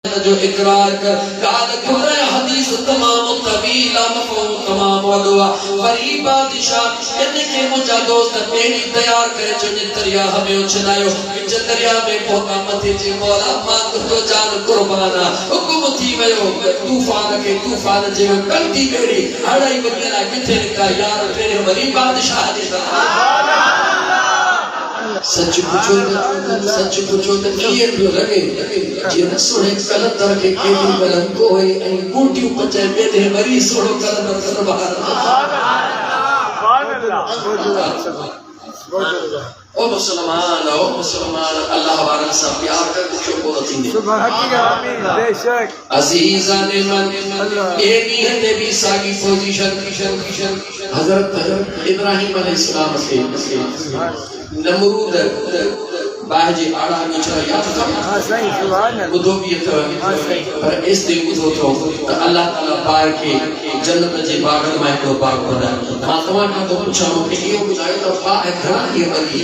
जो इकरार कर गाल खुदा हदीस तमाम तवीला मफहूम तमाम वदवा वरी बादशाह इनके मुझा दोस्त मेरी तैयार करे जो दरिया हमें उछलायो विच दरिया में पहुंचा मथे जे मौला मां तो जान कुर्बाना हुक्म थी वयो तूफान जे कंदी बेड़ी अड़ाई बदला किथे निका यार तेरे वरी बादशाह जी सच पूछो तो किए पियो लगे जे न सुने कलंदर के केडी बलन कोई ऐ बूटियूं पचे बेदे वरी सोड़ो कलंदर दरबार ओ मुसलमान अल्लाह वाला सा प्यार कर कुछो को थींदे सुभान अल्लाह बेशक अजीजान मन ए नी ते भी सागी पोजीशन हजरत इब्राहिम अलैहिस्सलाम के नमरूद बाजी आड़ा में चला याद था हां सही सुभान अल्लाह बुधो भी था पर इस दिन बुधो तो अल्लाह ताला पार के जन्नत जे बाग में को बाग बना मां तमा का तो पूछा कि यो बुझाए तो पा है घड़ा ये बनी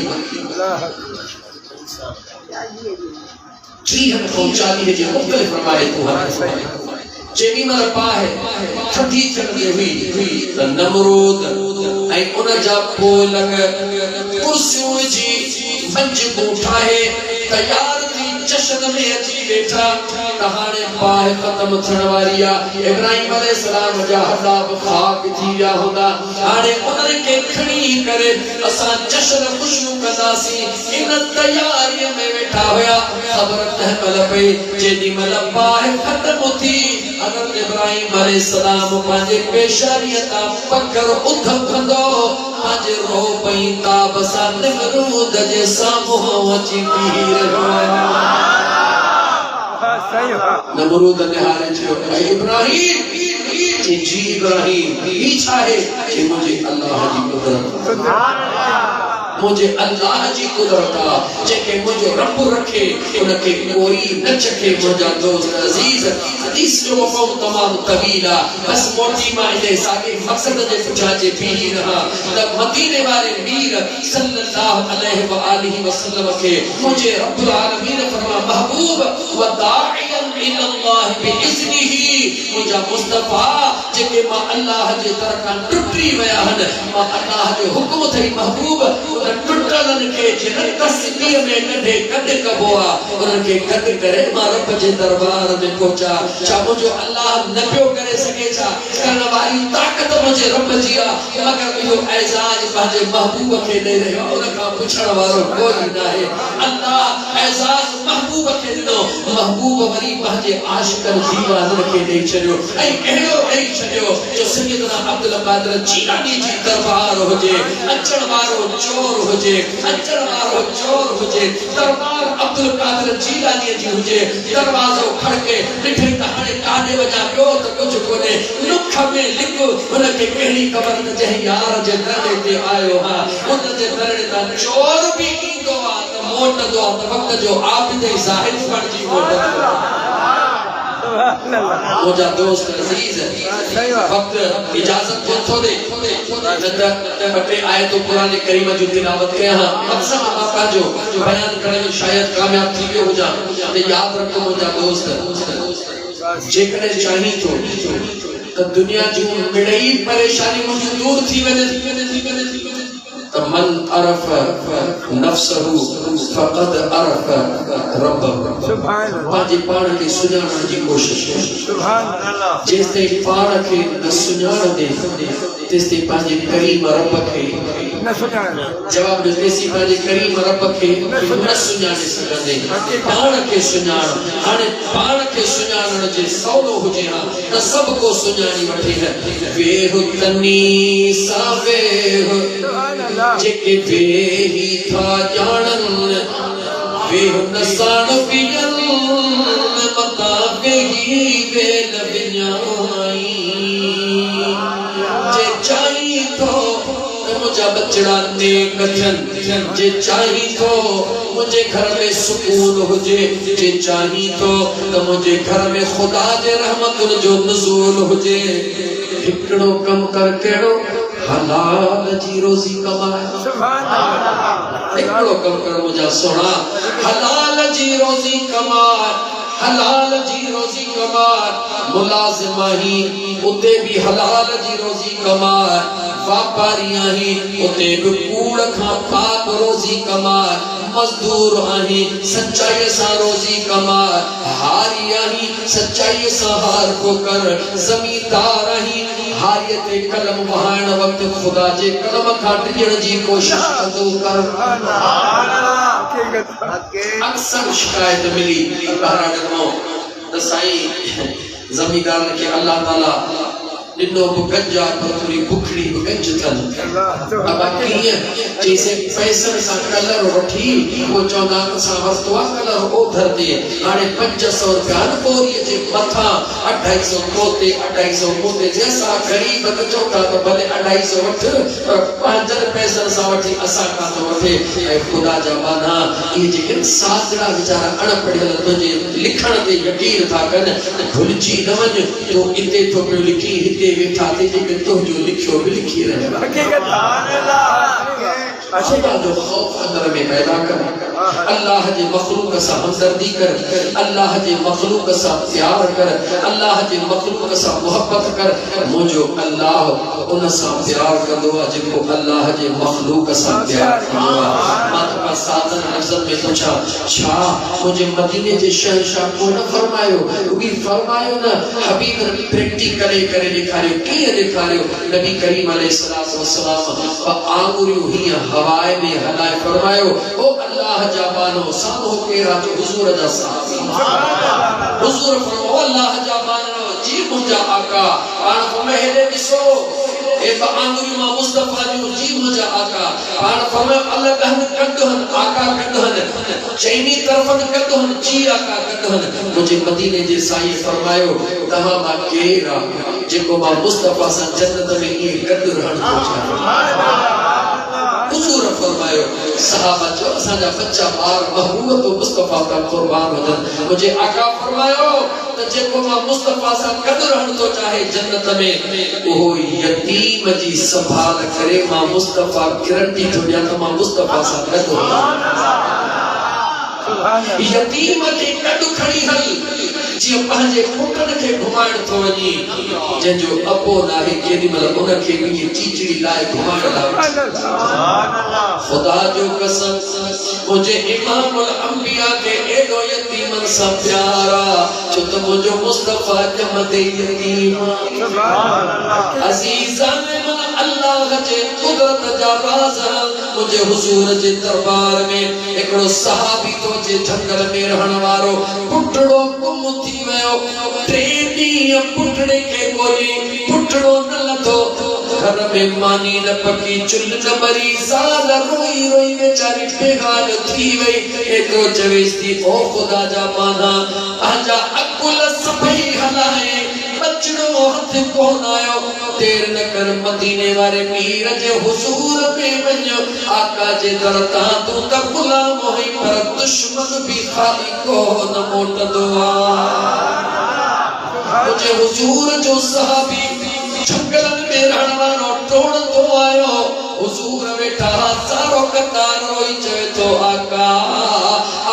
जी हम पहुंचानी है जो मुख्तलिफ फरमाए तो जेनी मर पा है ठंडी चलती हुई त नमरूद ऐ उन जा पोल कुर्सियों जी मंच उठाए तैयार थी जश्न में अची बैठा कहानी पाए खत्म थियण वारी आ इब्राहिम अलैहिस्सलाम जा हड्डा खाक थी विया हुंदा हाणे उन्हनि खे खणी करे असां जश्न खुशियूं कंदासीं इन तैयारीअ में वेठा हुया ख़बर तहमल पई जेॾी महिल पाए खत्म थी अगर इब्राहिम अलैहिस्सलाम पंहिंजे पेशानीअ तां पकड़ उथ कंदो पंहिंजे रो पई ताब सां नमरूद जे साम्हूं अची बीह रहियो नमरूद निहारे चयो इब्राहिम जी इब्राहिम ही छाहे कि मुझे अल्लाह जी कुदरत सुभान अल्लाह मुझे अल्लाह जी कुदरत जेके मुझे रब रखे उनके कोई न चखे मुझा दोस्त अजीज हदीस जो मफहूम तमाम तवीला बस मोटी मां इने सागे मकसद जे पुछा जे भी रहा त मदीने वाले मीर सल्लल्लाहु अलैहि व आलिहि वसल्लम के मुझे रब्बुल आलमीन फरमा महबूब व दाइयन इल्लल्लाह बिइज़्निही मुझा मुस्तफा जेके मां अल्लाह जे तरफां टुटी वया हन मां अल्लाह जो हुक्म थई महबूब टुटलन के जिन तस्बीह में कदे कदे कबोआ उनके कद करे मां रब जे दरबार में पहुंचा छा मुझो अल्लाह न पियो करे सके छा करण वाली ताकत मुझे रब जी आ मगर इहो एजाज पंहिंजे महबूब खे दे रहियो उन खां पुछण वारो कोई न आहे अल्लाह एजाज महबूब खे ॾिनो महबूब वरी पंहिंजे आशिकन दीवाननि खे ॾेई छॾियो ऐं अहिड़ो ॾेई छॾियो जो सैयदना अब्दुल कादिर जीलानी जी दरबार हुजे अचण वारो चोर हुजे दरबार अब्दुल कादिर जीलानी जी हुजे दरवाजो खड़के ॾिठे त हाणे काॾे वञा ॿियो त कुझु कोन्हे लुख में लिख हुनखे कहिड़ी ख़बर त जंहिं यार जे दरवाज़े ते आयो हा उन जे दरवाज़े तां चोर बि ईंदो आहे त मोटंदो आहे त वक़्त जो आबिद ज़ाहिद बणिजी मोटंदो मुझा दोस्त अजीज वक्त इजाजत को थोड़े बटे आयतों कुरान करीम जो तिलावत कया मकसद आपका जो बयान करने में शायद कामयाब थी हो जा ते याद रखो मुझा दोस्त जेकॾहिं चाही तो दुनिया जी मिड़ई परेशानी मुझे दूर थी वने मन अरफ नफ्सहु फक़द अरफ रब्बहु सुभान अल्लाह पांजे पाण के सुञाणण जी कोशिश सुभान अल्लाह जेसते पाण के न सुञाण दे तेसते पांजे करीम रब के न सुञाण जवाब दे तेसी पांजे करीम रब के न सुञाणे सघंदे पाण के सुञाण हाणे पाण के सुञाणण जे सवलो हुजे हा त सब को सुञाणी वठे है वेह तनी सावे जेके वेही था जानन वेह नसाण पियन मता वेही वेल विञाई जे चाही तो मुझा बचड़ा नेक थियन जे चाही तो मुझे घर में सुकून हुजे जे चाही तो मुझे घर में खुदा जे रहमत जो नुज़ूल हुजे हिकड़ो कम कर केड़ो हलाल जी रोजी कमाए सुभान अल्लाह एकड़ो कम कर मुझा सोना हलाल जी रोजी कमाए हलाल जी रोजी कमाए, मुलाजिम ही उते भी हलाल जी रोजी कमाए, व्यापारियां ही उते भी कूड़ खां पाक रोजी कमाए, मजदूर आही सच्चाई सा रोजी कमाए, हारिया ही सच्चाई सा हार को कर, जमींदार ही हारियत कलम वहाण वक्त खुदा जे कलम खां टिजण जी कोशिश कंदो कर। अक्सर शिकायत मिली ॿाहिरां ॾिनो त साईं ज़मींदार के अल्लाह ताला ॾिनो बि गंजा पर थोरी बुखड़ी बि गंज अथनि। अब कीअं जैसे पैसनि सां कलर वठी पोइ चवंदा असां वरितो आहे कलर ओधर ते, हाणे 500 रुपया बोरीअ जे मथां 250 पोते 250 पोते जंहिंसां ग़रीब त चओ था त भले 250 वठ पर पंहिंजनि पैसनि सां वठी असां कान थो वठे। ऐं ख़ुदा जा बाना इहे जेके सादड़ा वीचारा अणपढ़ियल तुंहिंजे लिखण ते यकीन था कनि, भुलिजी न वञ तो इते थो पियो लिखी हिते वेठा ते जेके तुंहिंजो लिखियो बि लिखी रहियो। खुदा जो खौफ अंदर में पैदा कर, अल्लाह जे मखलूक सां हमदर्दी कर, अल्लाह जे मखलूक सां प्यार कर, अल्लाह जे मखलूक सां मोहब्बत कर। मुझो अल्लाह उन सां प्यार कंदो आहे जेको अल्लाह जे मखलूक सां प्यार कंदो आहे। मां तव्हां सादन लफ़्ज़न में पूछा छा मुझे मदीने जे शहंशाह को न फरमायो, उही फरमायो न हबीब प्रैक्टिकल करे ॾेखारियो। कीअं ॾेखारियो? नबी करीम अलैहिस्सलातु वस्सलाम आंगुरियूं हीअं हवाए में हलाए फरमायो ओ अल्लाह जा बानो सामो केरा जो हुजूर जा सहाबी हुजूर फरमायो अल्लाह जा बानो जी मुंहिंजा आका पाण फरमाए हेॾे ॾिसो ए आंगुरियूं मां मुस्तफा जो जी मुंहिंजा आका पाण फरमायो अल्लाह कहन कदहन आका कदहन चैनी तरफन कदहन जी आका कदहन। मुझे मदीने जे साईं फरमायो तहां मां केरा जेको मां मुस्तफा सां जन्नत में ये कदर रहण थो चाहे। हुजूर फरमायो सहाबा जो असांजा बच्चा ॿार महबूब तो मुस्तफा का कुर्बान वजन। मुझे आका फरमायो त जेको मां मुस्तफा सां कदर रहण थो चाहे जन्नत में वो यतीम जी संभाल करे मां मुस्तफा गारंटी थो ॾियां त मां मुस्तफा सां कदर यतीम के कद खड़ी हल जी पंहिंजे पुटन के घुमाइण थो वञी जंहिंजो अबो नाहे केॾीमहिल उनखे बि चीचड़ी लाइ घुमाइण लाइ। ख़ुदा जो कसम मुझे इमामुल अंबिया के एॾो यतीमन सां प्यार आहे छो त मुंहिंजो मुस्तफा ॼमंदे यतीम अज़ीज़ान अल्लाह जे कुदरत जा राज़ मुझे हुजूर जे दरबार में हिकिड़ो सहाबी तो जे जंगल में रहण वारो पुटड़ो गुम थी वियो। 3 ॾींहं पुटड़े के ॻोल्ही पुटड़ो न लथो, घर में मानी न पकी चुल्ह न ॿरी ज़ाल रोई रोई वेचारी बेहाल थी वई। एतिरो चवेसि थी ओ ख़ुदा जा माना पंहिंजा अकुल सभई हलाए बचड़ो हथ कोन आयो। देर न कर मदीने वारे मीर जे हुजूर में वञ आका जे दर तां तू त गुलाम होई पर दुश्मन भी खाली कोन मोटंदो आहे। मुझे हुजूर जो सहाबी जंगल में रहण वारो टोड़ंदो आयो। हुजूर वेठा सारो कतार रोई चवे तो आका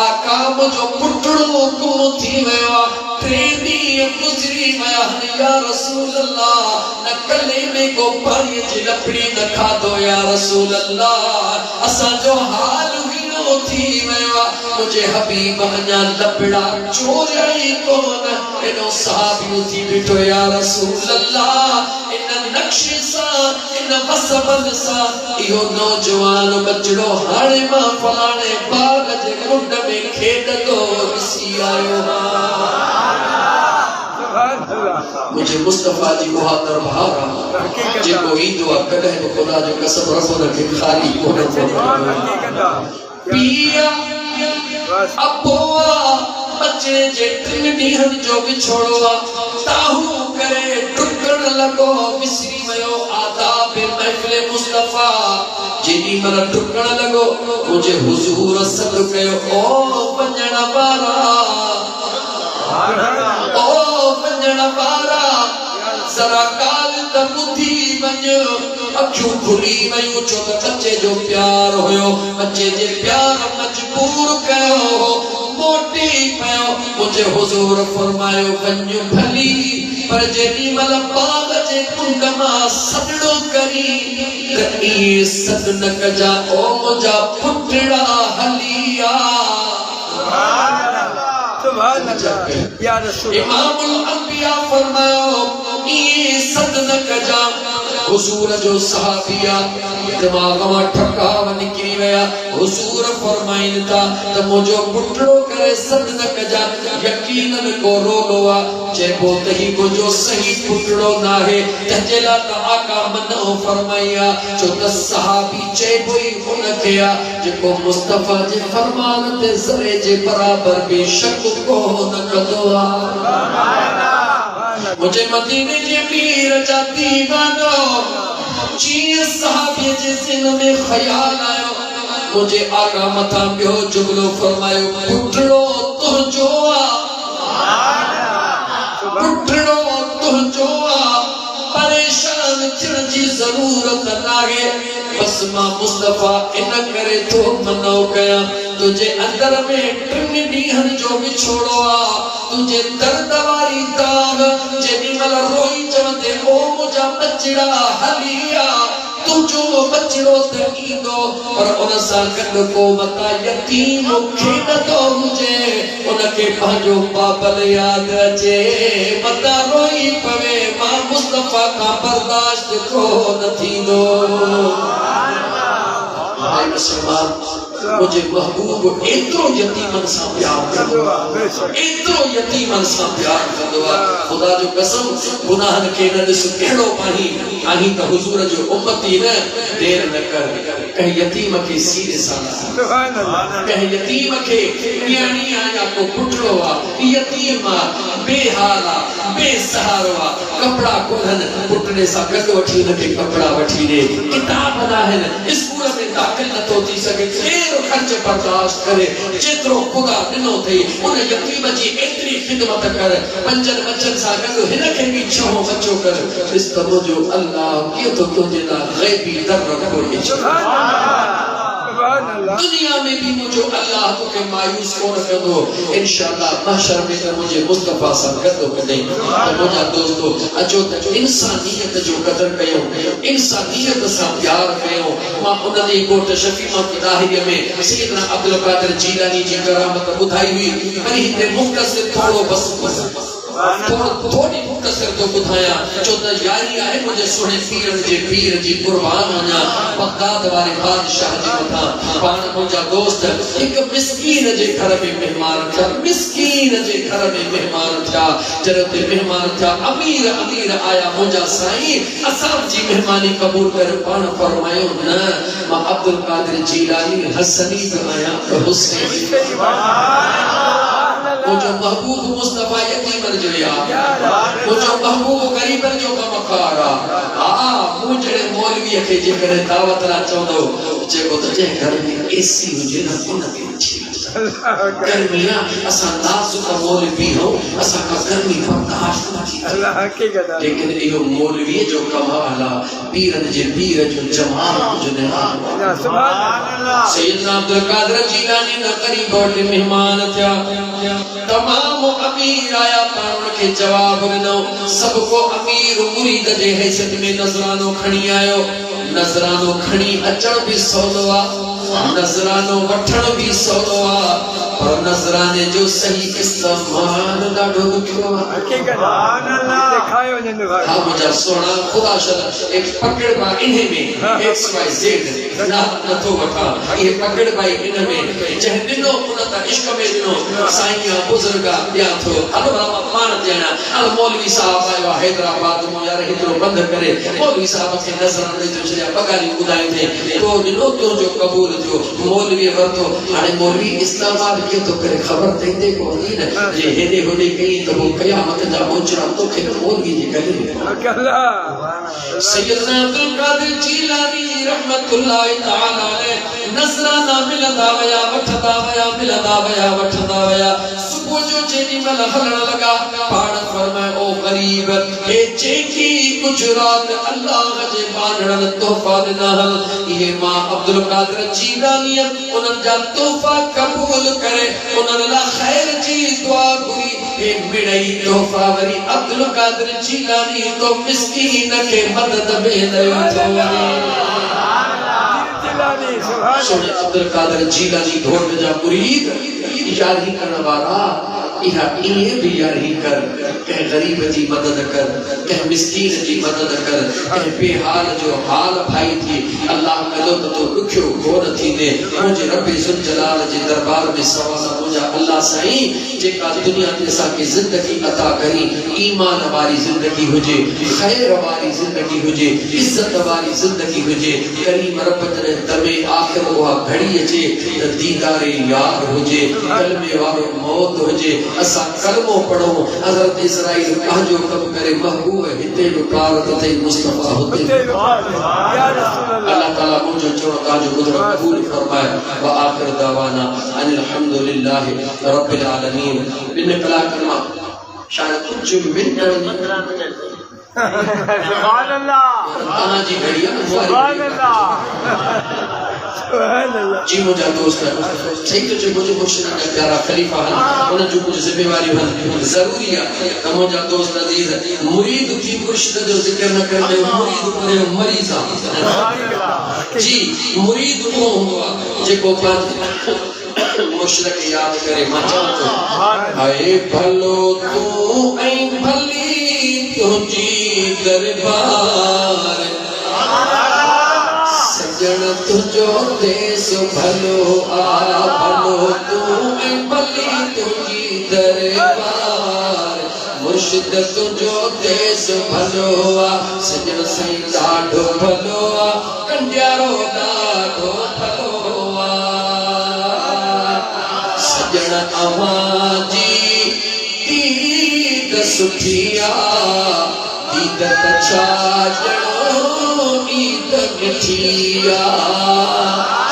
आका मुझो पुटड़ो गुम थी वियो आहे। 3 ॾींहं गुज़री विया या रसूल अल्लाह न गले में को पाणी जी लपड़ी न खाधो या रसूल अल्लाह असांजो हाल हीनो थी वियो आहे। मुझे हबीब अञा लपड़ा चोरिया ई कोन एॾो साबियो थी बीठो या रसूल अल्लाह इन नक्शे सां इन मसबल सां इहो नौजवान बचड़ो हाणे मां फलाणे बाग जे कुंड में खेॾंदो ॾिसी आयो। मुझे मुस्तफा जी उहा दरबार जेको ईंदो आहे कॾहिं बि ख़ुदा जो कसम रब हुनखे खाली कोन थो पिया अबोआ बचे जे 3 ॾींहंनि जो विछोड़ो आहे ताहू करे टुकण लॻो विसरी वियो आदाब महफ़िल मुस्तफा। जेॾी महिल टुकण लॻो मुंहिंजे हुजूर सॾ कयो ओ वञण वारा ओ वञण वारा जरा काल त ॿुधी वञ। अखियूं खुली वयूं छो त बच्चे जो प्यार हुयो, बच्चे जे प्यार मजबूर कयो मोटी पयो मुझे हुजूर फरमायो वञ भली पर जेडी मल बाग जे कुंड मां सदड़ो करी त ई सदन कजा ओ मुजा पुटड़ा हलिया सुभान अल्लाह या रसूल इमामुल अंबिया फरमायो ई सदन कजा हुजूर जो सहाबिया दिमाग में ठका निकली गया हुजूर फरमाइन था त मुझो पुटड़ो करे सदन कजा यकीनन को रोलोआ जे बोत ही मुझो सही पुटड़ो ना है तजेला त आका मनो फरमाया जो त सहाबी चे कोई उन किया जेको मुस्तफा जे फरमान ते सरे जे बराबर भी शक को न कदोआ मुझे मदीने जे पीर जा दीवानो चीज़ सहाबी जे सिन में ख्याल आयो मुझे आका मथा बियो जुगलो फरमायो पुटड़ो तुझो पुटड़ो तुझो परेशान थियण जी जरूरत नाहे बस मां मुस्तफा इन करे तो मनो कया तुझे अंदर में टिन ॾींहनि जो विछोड़ो तुझे दर्द वारी दाग जेॾी महिल रोई चवंदे ओ मुंहिंजा बचड़ा हलिया तुझो बचड़ो त ईंदो पर उन सां गॾु को मता यतीम खेॾंदो हुजे उनखे पंहिंजो बाबल यादि अचे मता रोई पवे मां मुस्तफा खां बर्दाश्त को न थींदो मुझे महबूब एतरो यतीमन सां प्यार कंदो एतरो यतीमन सां प्यार कंदो खुदा जो कसम गुनाहन के न ॾिस कहिड़ो पाणी आहीं त हुजूर जो उम्मती न देर न कर कंहिं यतीम खे सीने सां सुभान अल्लाह कंहिं यतीम खे न्याणी आया को पुटड़ो यतीम बेहाल बेसहारो कपड़ा कोन्हन पुटड़े सां गॾु वठी उनखे कपड़ा वठी ॾे किताब न आहिनि स्कूल में दाख़िल नथो थी सघे केरु खर्च बर्दाश्त करे जेतिरो ख़ुदा ॾिनो अथई उन यतीम जी एतिरी ख़िदमत कर पंजनि बचनि सां गॾु हिनखे बि छहो बचो कर ॾिस त मुंहिंजो अल्लाह कीअं थो तुंहिंजे लाइ ग़ैबी दर खोले दुनिया में भी मुझे अल्लाह तोखे मायूस कोन कंदो इंशाअल्लाह महशर में त मुझे मुस्तफा सां गॾु कढई त मुंहिंजा दोस्तो अचो त इंसानियत जो कदर कयो इंसानियत सां प्यार कयो मां उन जी कोट शफीमा की दाहिरी में सैयदना अब्दुल कादिर जीलानी जी करामत ॿुधाई हुई पर हिते मुख़्तसर थोड़ो बस थोड़ी मुख़्तसर तो ॿुधाया छो त यारी आहे मुंहिंजे सुहिणे पीर जी कुर्बान वञा बगदाद वारे बादशाह जे मथां पाण मुंहिंजा दोस्त हिकु मिस्कीन जे घर में महिमान थिया मिस्कीन जे घर में महिमान थिया जॾहिं ते महिमान थिया अमीर आया मुंहिंजा साईं असांजी महिमानी क़बूल कर पाण फरमायो न मां अब्दुल कादिर जीलानी हसनी बि आहियां त हुसैन मुझो महबूब मुस्तफा यतीमन जो यार मुझो महबूब गरीबन जो कमकार मुझे मौलवी के जे करे दावत ला चवंदो जेको त जे घर में एसी हुजे न उनखे अची गर्मियां असां नाज़ुक मौलवी हो असां का गर्मी बर्दाश्त न थी अल्लाह हकीकत लेकिन इहो मौलवी जो कमाल पीरन जे पीर जो जमाल जो निहाल सुभान अल्लाह सैयदना अब्दुल कादिर जीलानी न करीब वटि मेहमान थिया तमाम अमीर आया पर उनखे जवाब ॾिनो सभु को अमीर मुरीद जे हैसियत में नज़रानो खणी आयो नज़रानो खणी अचण भी सवलो नज़रानो वठण भी सवलो पर नज़राने जो सही इस्तेमाल ॾाढो ॾुखियो हकीकत सुभान अल्लाह दिखायो वञे हां मुंहिंजा सोना खुदा शल एक पकड़ बा इन्हे में XYZ ना नथो वठा ये पकड़ भाई इन में जह दिनो उन त इश्क में दिनो साईं बुजुर्ग दिया थो अल बाबा पान देना अल मौलवी साहब आयो हैदराबाद में यार हितरो बंद करे मौलवी साहब के नज़राने जो छया पगारी बुधाई थे तो दिनो तो जो कबूल जो मौलवी वरतो हाने मौलवी इस्तेमाल के तो करे खबर देते को नहीं न जे हेदे होदे कहीं तो वो कयामत जा मोचरा तो के मौलवी जी गले अल्लाह सैयदना अब्दुल कादिर जीलानी रहमतुल्लाह तआला अलैह नज़राना मिलदा वया वठदा वया मिलदा वया वठदा वया सुबह जो जो जेनी मल हलण लगा पाण फरमाए ओ गरीब ए जेकी गुजरात अल्लाह जे बानड़न तोहफा दिना ये मां अब्दुल कादिर जीलानी उनन जा तोहफा कबूल करे उनन ला खैर जी दुआ घुरी ए मिड़ई तोहफा वरी अब्दुल कादिर जीलानी तो मिस्कीन के मदद में दयो तो सोने अब्दुल कादिर जीलानी ढोल जा मुरीद यारी करने वाला इहा इन्हें भी यारी कर कह गरीब जी मदद कर कह मिस्कीन जी मदद कर कह बेहाल जो हाल भाई थी अल्लाह कदो तो दुखियो घोर थी ने मुझे रब जुल जलाल जे दरबार में सवाल मुझा अल्लाह साईं जेका दुनिया ते सा की जिंदगी अता करी ईमान वाली जिंदगी हुजे खैर वाली जिंदगी हुजे इज्जत वाली जिंदगी हुजे करीम रब ने दमे आखिर वो घड़ी अचे दीदारे यार हुजे कलमे वालो मौत हुजे असा कलमो पढ़ो हजरत इस्राइल कहां जो कब करे महबूब हिते कार तथे मुस्तफा होते अल्लाह ताला मुझे चोर का जो कुदरत कबूल फरमाए व आखिर दावाना अल्हम्दुलिल्लाह रब्बिल आलमीन बिन कला कलमा शायद कुछ मिनट सुभान अल्लाह कहां जी घड़िया सुभान अल्लाह जी मुझा दोस्त है ठीक तो जो मुझे मुर्शिद का प्यारा खलीफा है उन जो कुछ जिम्मेवारी है जरूरी है मुझा दोस्त अजीज मुरीद की मुर्शिद जो जिक्र न करने मुरीद करे मरीजा जी मुरीद को हुआ जे को बात मुर्शिद के याद करे मचा तो हाय भलो तू ऐ भली तुझी दरबार सजन तुझो देश भलो आ भलो तू ऐ भली तुझी दरबार मुर्शिद तुझो देश भलो आ सजन साईं ॾाढो भलो आ कंडियारो ॾाढो भलो आ सजन अवां जी दीद सुठिया दीद छाजणो ईद मिठिया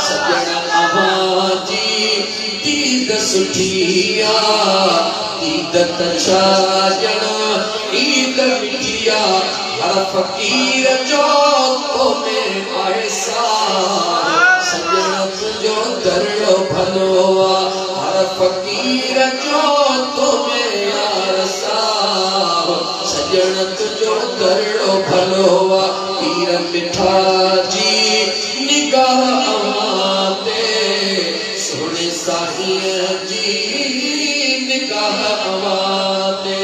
सजन अवां जी दीद सुठिया दीद छाजणो ईद मिठिया हर फकीर जो तो में ऐसा सजन तुझो दरड़ो भलो आ हर फकीर जो तो में ऐसा सजन तुझो दरड़ो भलो आ पीर मिठा जी निगाह अवाते सोने साहिया जी निगाह अवाते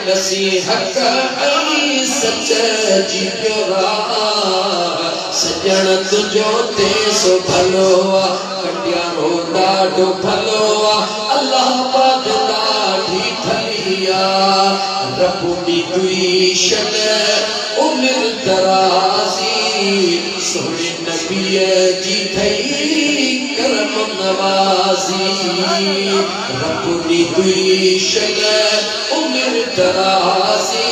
नसीहत सच जी प्योरा सजन तुझो देसो भलो आ कंडियारो ॾाढो भलो आ अल्लाह पाक ॾाढी भलिया रबुनी दुई शन उमिर दराज़ी सोने नबीअ जी थई करम नवाज़ी रबुनी दुई शन उमिर दराज़ी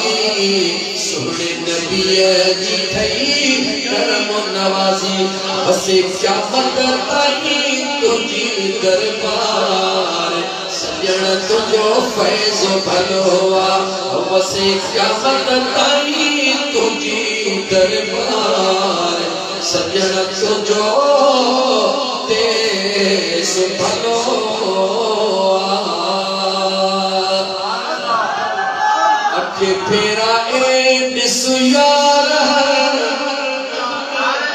सोने नबीअ जी थई करम नवाज़ी बसे क़यामत ताईं तुझी दरबार सजन तुझो फैज़ भलो आ बसे क़यामत ताईं तुझी दरबार सजन तुझो देश भलो आ अखे फेरा ए ॾिस यार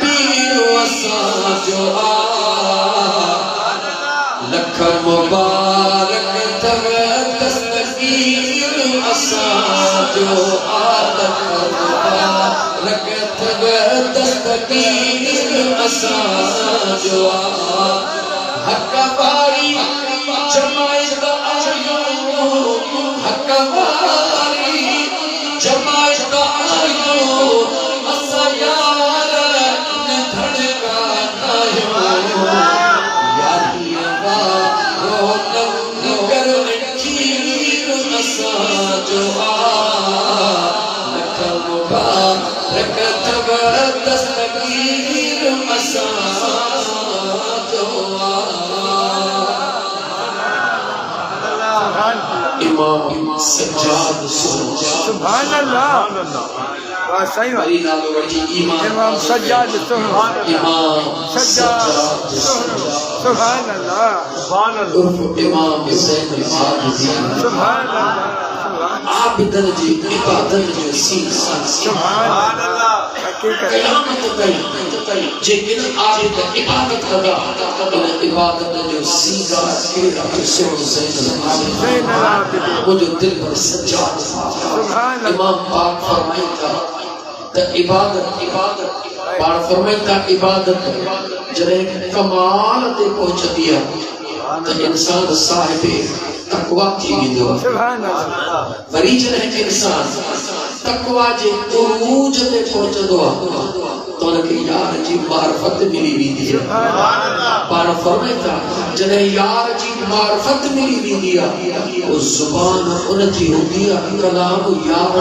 पीरो असां जो आ लख मुबारक तव दस्तगीर असां जो आ लख मुबारक तव दस्तगीर असां जो आ हक वारी जमायत आयो हक वारी जमायत आयो असां यार न धड़का आयो यारी वारो नगर खीर असां जो आ लख मुबारक तव दस्तगीर असां जो आ इमाम सज्जाद सुभान अल्लाह वाह सही बात इमाम सज्जाद इमाम सज्जाद सुभान अल्लाह इमाम हुसैन आबिदीन सुभान अल्लाह आबिदन जी इबादत जो सीसा सुभान अल्लाह हकीकत क़यामत ताईं जेकिन आबिद इबादत कदा इन इबादत जो सीधा केड़ा हुसैन आबिदीन वो जो दिल पर सज्जाद सुभान इमाम पाक फरमाइता त इबादत पाण फरमाइता इबादत जॾहिं कमाल ते पहुचंदी आहे त इंसान साहिब तक़वा थी वेंदो आहे सुभान अल्लाह वरी जॾहिं इंसान तक़वा जे उरूज ते पहुचंदो आहे त उनखे यार जी मारिफत मिली वेंदी आहे पाण फरमाइता जॾहिं यार जी मारिफत मिली वेंदी आहे उहो ज़ुबान उनजी हूंदी आहे कलाम यार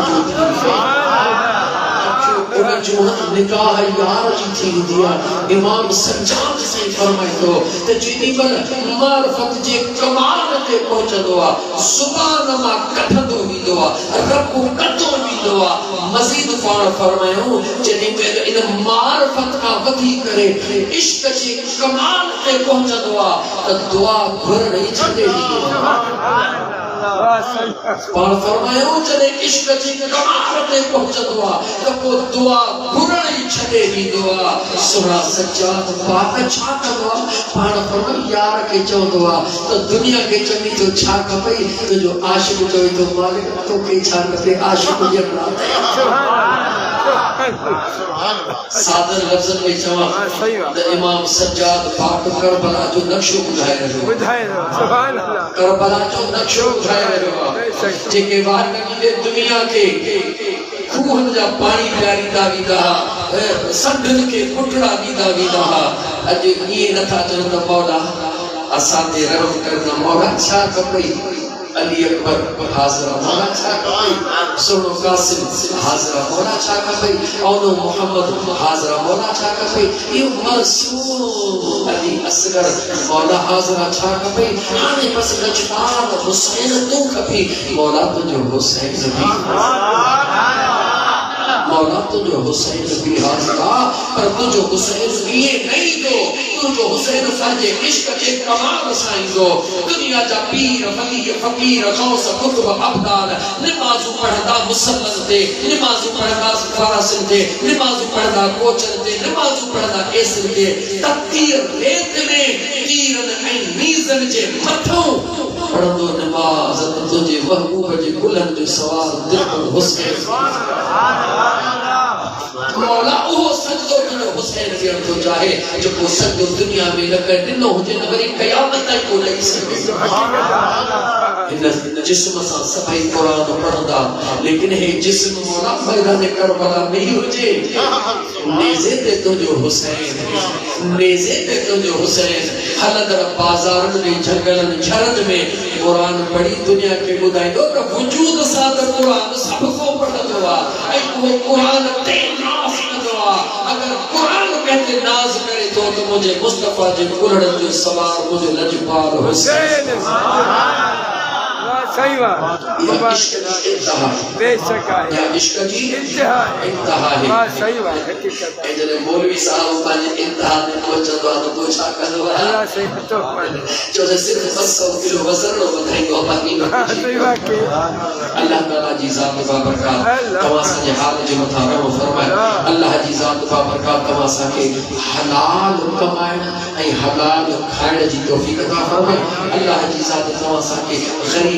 जो थी निकाह यार जी थी वेंदी आहे इमाम सज्जाद से फरमाइतो त जेॾी महिल मारिफत जे कमाल ते पहुचंदो आहे ज़ुबान मां कढंदो वेंदो आहे रब कढंदो वेंदो आहे मज़ीद पाण फरमायूं जॾहिं महिल इन मारिफत खां वधी करे इश्क जे कमाल ते पहुचंदो आहे त दुआ घुरण ई छॾे ॾींदो आहे पाण फरमायो जॾहिं इश्क जी कमाल ते पहुचंदो आहे त पोइ दुआ घुरण ई छॾे ॾींदो आहे सुहिणा सज्जाद पाक छा कंदो आहे पाण फरमायो यार खे चवंदो आहे त दुनिया खे चवंदी तो छा खपई तुंहिंजो आशिक़ चवे थो मालिक तोखे छा खपे आशिक़ जे सादर लफ़्ज़नि में चवां त इमाम सज्जाद पाक करबला जो नक्शो ॿुधाए रहियो सुभान अल्लाह करबला जो नक्शो ॿुधाए रहियो आहे जेके वारनि दुनिया खे खूहनि जा पाणी पियारींदा वेंदा हुआ संगनि खे पुटड़ा ॾींदा वेंदा हुआ अॼु ईअं नथा चवनि त मौला असां ते रहम कर मौला छा खपई अली अकबर हाज़िर मौला छा खपई सोनो कासिम हाज़िर मौला छा खपई औनो मोहम्मद हाज़िर मौला छा खपई इहो मासूम अली असगर मौला हाज़िर छा खपई हाणे बस लजपाल हुसैन तू खपी मौला तुंहिंजो हुसैन भी मौला तुझो हुसैन भी हाज़िर पर तुझो हुसैन ये नहीं दो तुझो हुसैन साजे इश्क के कमाल साईंदो दुनिया जा पीर फकीर गौस कुतुब अब्दाल नमाज पढ़दा मुसल्लन ते नमाज पढ़दा फरासिन ते नमाज पढ़दा कोचर ते नमाज पढ़दा एसन ते तकदीर रेत में तीरन ऐं नीज़न जे मथों पढ़दो नमाज तुझे महबूब जे गुलन जो सवाल दिल पर हुसैन मौला ओहो सजदो करो हुसैन खे तो चाहे जो को सजदो दुनिया में न कर दिनो हुजे न वरी क़यामत ताईं को नहीं सके इन जिस्म सां सभई कुरान पढ़ंदा लेकिन हे जिस्म मौला मैदान करबला में ही हुजे नेज़े ते तुझो हुसैन नेज़े ते तुझो हुसैन हलंदड़ बाज़ारनि में जंगलनि झरनि में कुरान पढ़ी दुनिया खे ॿुधाईंदो त वजूद सां त कुरान सभ को पढ़ंदो आहे ऐं उहो कुरान ते नाज़ कंदो आहे अगर कुरान कहते नाज़ करे तो मुझे मुस्तफा जे कुलड़न जो सवार मुझे लजपाल हुसैन सही बात बेशक या इश्क जी इंतहा है सही बात हकीकत है जने मौलवी साहब पांजे इंतहा में पहुंचंदो आहे तो छा कंदो आहे अल्लाह सही तो जो सिर्फ 200 किलो वजन रो बताईंदो बाकी सही बात के अल्लाह ताला जी ज़ात बाबरकात तवा जे हाल जे मथा रहम फरमाए अल्लाह जी ज़ात बाबरकात तवा सा के हलाल कमाइण ऐं हलाल खाइण जी तौफीक अता फरमाए अल्लाह जी ज़ात तवा सा के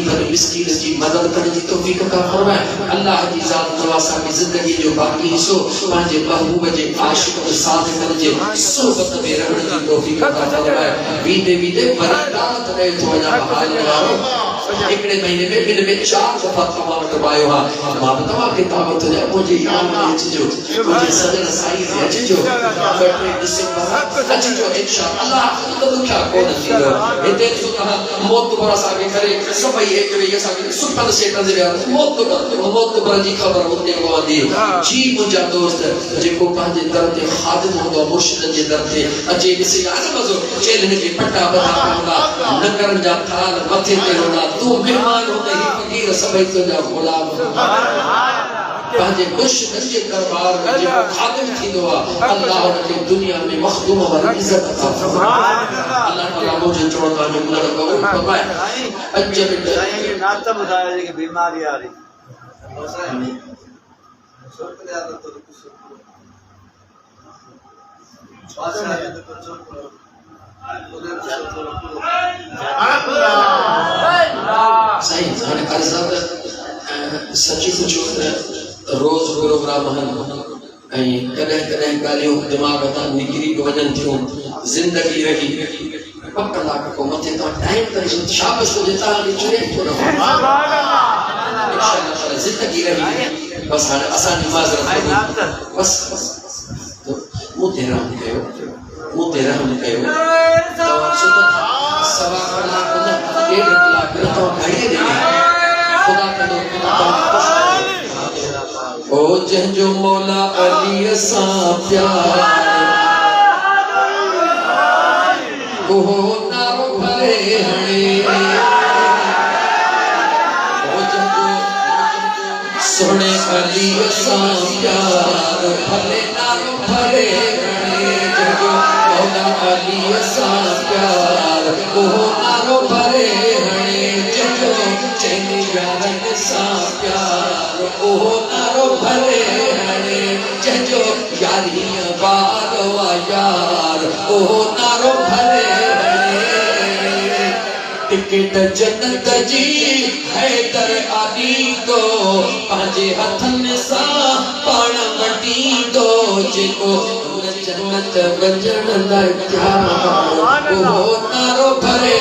गरीब मिस्कीन की मदद करने की तौफीक अता फरमाए अल्लाह की ज़ात तवा सा की जिंदगी जो बाकी हिस्सो पांजे महबूब जे आशिक के साथ करजे सोबत में रहने की तौफीक अता फरमाए वीदे वीदे बरकत रहे तो वजा हाल वारो एकड़े महीने में दिन में 4 दफा तवा करवायो हा मां तवा के दावत है मुझे याद नहीं अचजो मुझे सदर साईं से अचजो 3 दिसंबर अचजो इंशाअल्लाह तो क्या कोन थींदो एते जो कहा मौत पर सा के करे सभई एक वे सा के सुपन से नजर आ मौत पर जी खबर होते होंदी जी मुझा दोस्त जेको पांजे दर ते खादिम होंदो मुर्शिद जे दर ते अचे किसी आजम जो चेलन के पट्टा बता होला न करन जा थाल मथे ते होला तू मेहमान होते ही त सभई तुंहिंजा गुलाम पंहिंजे मुर्शिदनि जे दरबार में जेको खादिम थींदो आहे अल्लाह हुनखे दुनिया में मखदूम वारी इज़त अता फरमाए। अल्लाह ताला मुझे चवंदा आहिनि मुंहिंजो कबूल फरमाए। 5 मिंट ये नाता बताया कि बीमारी आ रही सही हाणे अर्ज़ा सची सचो रोज प्रोग्राम हन ऐं कॾहिं कॾहिं ॻाल्हियूं दिमाग़ तां निकिरी बि वञनि थियूं ज़िंदगी रही 2 कलाक खां मथे तव्हां टाइम करे शाबश हुजे तव्हांखे चुरे थो रहो इंशाअल्लाह ज़िंदगी रही बस हाणे असांजी माज़रत बस मूं ते रहम कयो तव्हां सवा कलाक न 1.5 कलाक तव्हां घणे ॾिनी खुदा कंदो ओ जंहिंजो मौला अली सां प्यार ओहो नारो भरे हणे ओ जंहिंजो सोने अली सां प्यार भले नारो भरे हणे जंहिंजो मौला अली सां प्यार ओहो नारो भरे हणे जंहिंजो चैनी यारनि सां प्यार ओहो नारो भरे हणे जंहिंजो यारी बार वा यार ओहो नारो भरे हणे टिकट जन्नत जी हैदर आली दो पंहिंजे हथनि सां पाण वटींदो जेको जन्नत वञण लाइ तयार ओहो नारो भरे